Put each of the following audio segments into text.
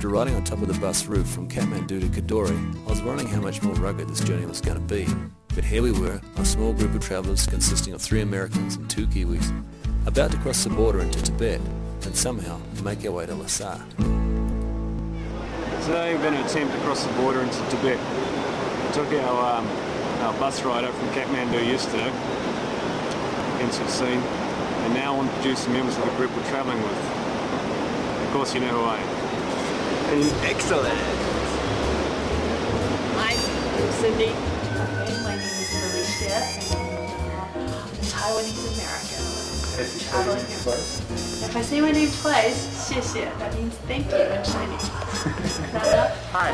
After riding on top of the bus roof from Kathmandu to Kadori, I was wondering how much more rugged this journey was going to be. But here we were, a small group of travellers consisting of 3 Americans and 2 Kiwis, about to cross the border into Tibet and somehow make our way to Lhasa. Today we're going to attempt to cross the border into Tibet. We took our bus ride up from Kathmandu yesterday, hence you've seen, and now I want to introduce the members of the group we're travelling with. Of course you know who I am. Excellent! Hi, I'm Cindy. Okay, my name is Lily Ship, and I'm Taiwanese American. Traveling here. If I say my name twice, 谢谢, that means thank you in Chinese. Hi,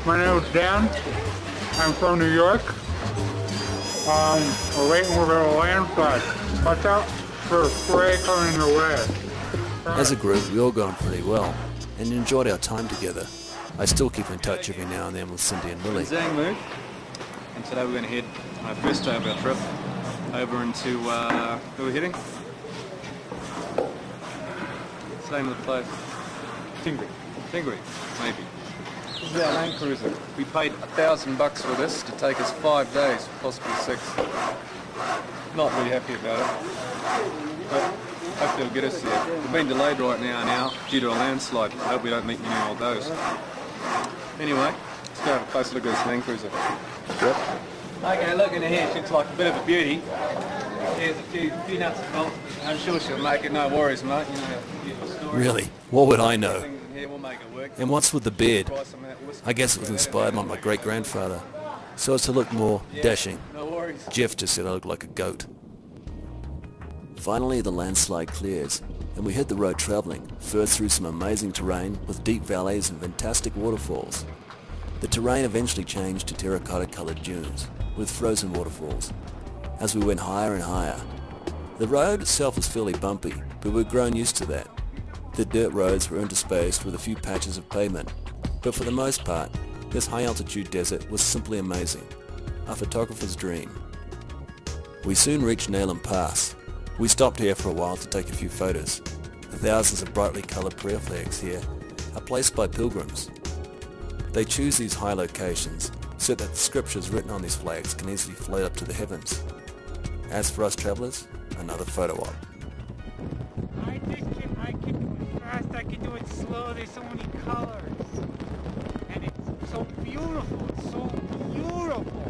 my name is Dan. I'm from New York. We're waiting for a landslide. Watch out for a spray coming your way. As a group, we all got on pretty well and enjoyed our time together. I still keep in touch every now and then with Cindy and Lily. Zhang Mu, and today we're going to head on our first day of our trip over into, where we're heading? What's the name of the place? Tingri, maybe. This is our Land Cruiser. We paid $1,000 for this to take us 5 days, possibly 6. Not really happy about it, but hopefully it'll get us there. We've been delayed right now due to a landslide. I hope we don't meet many more of those. Anyway, let's go have a closer look at this Land Cruiser. Yep. Okay, look in here, she looks like a bit of a beauty. Here's a few nuts and bolts. I'm sure she'll make it, no worries, mate. You know, beautiful story. Really? What would I know? Here, we'll make it work. And what's with the beard? I guess it was inspired by my great-grandfather, so as to look more dashing. No worries. Jeff just said I look like a goat. Finally, the landslide clears, and we hit the road travelling, first through some amazing terrain with deep valleys and fantastic waterfalls. The terrain eventually changed to terracotta-coloured dunes, with frozen waterfalls, as we went higher and higher. The road itself was fairly bumpy, but we'd grown used to that. The dirt roads were interspersed with a few patches of pavement, but for the most part, this high-altitude desert was simply amazing, a photographer's dream. We soon reached Nalam Pass. We stopped here for a while to take a few photos. The thousands of brightly coloured prayer flags here are placed by pilgrims. They choose these high locations so that the scriptures written on these flags can easily float up to the heavens. As for us travellers, another photo op. I can do it fast, I can do it slow, there's so many colors. And it's so beautiful, it's so beautiful.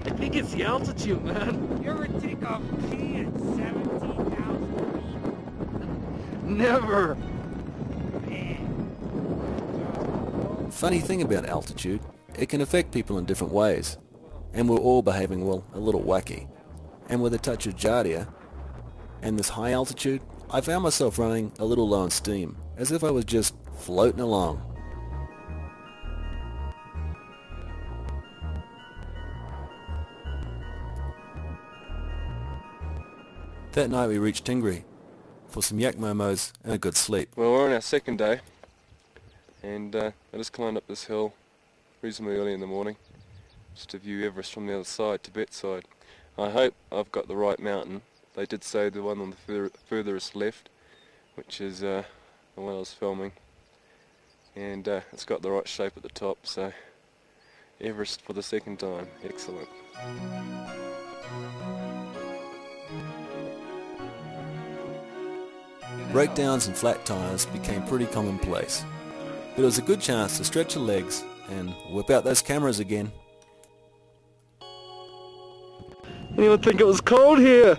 I think it's the altitude, man. You ever take off ski at 17,000 feet? Never. Funny thing about altitude, it can affect people in different ways. And we're all behaving, well, a little wacky. And with a touch of giardia, and this high altitude, I found myself running a little low on steam, as if I was just floating along. That night we reached Tingri for some yak momos and a good sleep. Well, we're on our second day, and I just climbed up this hill reasonably early in the morning just to view Everest from the other side, Tibet side. I hope I've got the right mountain. They did say the one on the furthest left, which is the one I was filming, and it's got the right shape at the top, so Everest for the second time. Excellent. Breakdowns and flat tires became pretty commonplace, but it was a good chance to stretch your legs and whip out those cameras again. Anyone think it was cold here?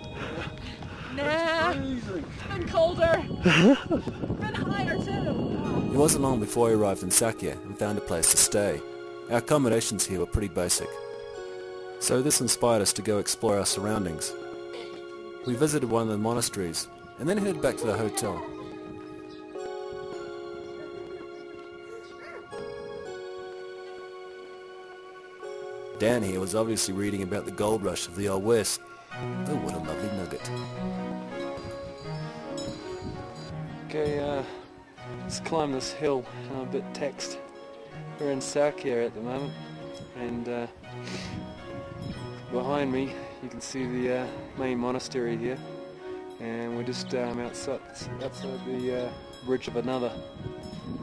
Nah, it's been colder. Been higher too. It wasn't long before we arrived in Sakya and found a place to stay. Our accommodations here were pretty basic, so this inspired us to go explore our surroundings. We visited one of the monasteries and then headed back to the hotel. Dan here was obviously reading about the gold rush of the Old West. Oh, what a lovely nugget. Okay, let's climb this hill. I'm a bit taxed. We're in Sakya at the moment, and behind me you can see the main monastery here, and we're just outside the bridge of another.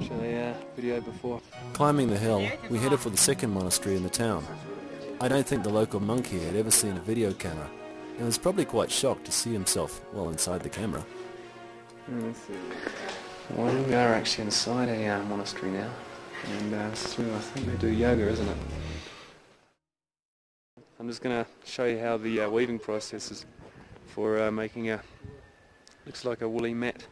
Show the video before. Climbing the hill, we headed for the second monastery in the town. I don't think the local monk here had ever seen a video camera, and was probably quite shocked to see himself well inside the camera. Well, we are actually inside a monastery now, and this is where I think they do yoga, isn't it? I'm just going to show you how the weaving process is for making a, looks like a woolly mat.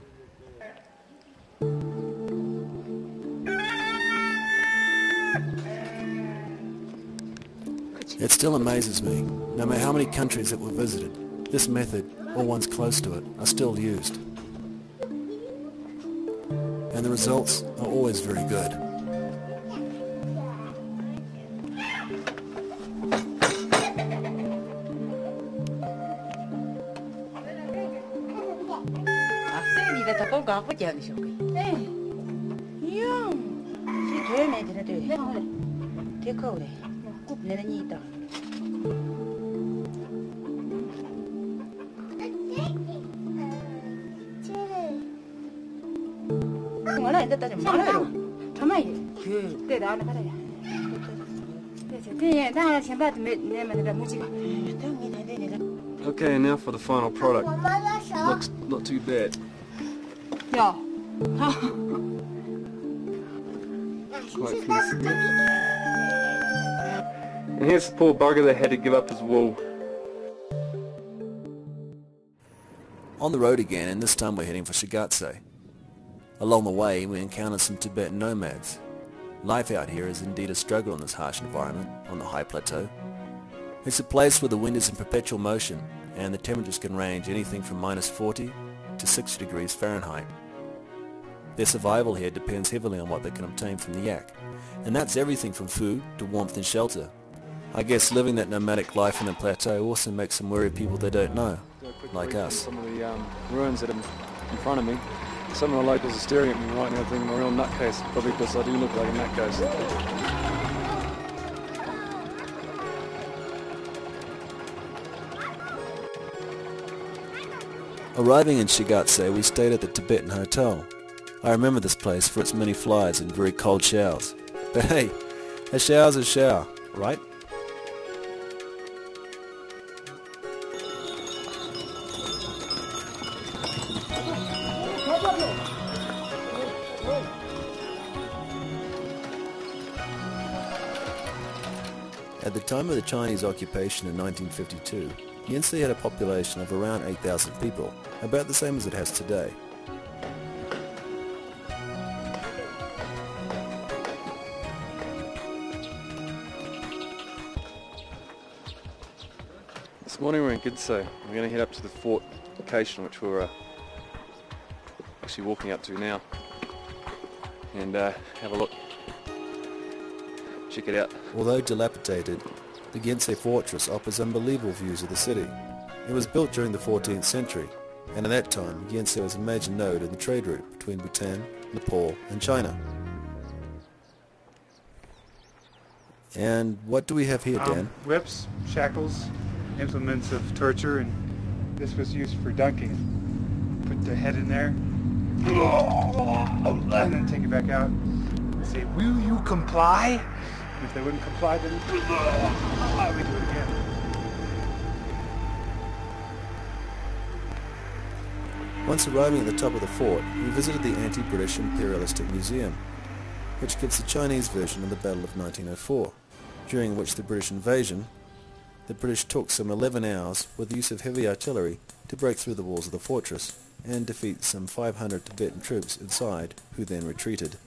It still amazes me, no matter how many countries that were visited, this method, or ones close to it, are still used. And the results are always very good. Okay, now for the final product. Looks not too bad. Quite pleased. And here's the poor bugger that had to give up his wool. On the road again, and this time we're heading for Shigatse. Along the way, we encountered some Tibetan nomads. Life out here is indeed a struggle in this harsh environment on the high plateau. It's a place where the wind is in perpetual motion, and the temperatures can range anything from -40 to 60 degrees Fahrenheit. Their survival here depends heavily on what they can obtain from the yak, and that's everything from food to warmth and shelter. I guess living that nomadic life in the plateau also makes some worry people they don't know, like us. Some of the ruins that are in front of me. Some of the locals are staring at me right now thinking I'm a real nutcase, probably because I do look like a nutcase. Arriving in Shigatse, we stayed at the Tibetan Hotel. I remember this place for its many flies and very cold showers. But hey, a shower's a shower, right? At the time of the Chinese occupation in 1952, Yensi had a population of around 8,000 people, about the same as it has today. This morning we're in Gidse. We're going to head up to the fort location, which we're actually walking up to now, and have a look. Check it out. Although dilapidated, the Gyense fortress offers unbelievable views of the city. It was built during the 14th century, and at that time Gyense was a major node in the trade route between Bhutan, Nepal and China. And what do we have here, Dan? Whips, shackles, implements of torture, and this was used for dunking. Put the head in there, and then take it back out and say, "Will you comply?" And if they wouldn't comply, then we do it again. Once arriving at the top of the fort, we visited the anti-British Imperialistic Museum, which gives the Chinese version of the Battle of 1904, during which the British invasion, the British took some 11 hours with the use of heavy artillery to break through the walls of the fortress and defeat some 500 Tibetan troops inside, who then retreated.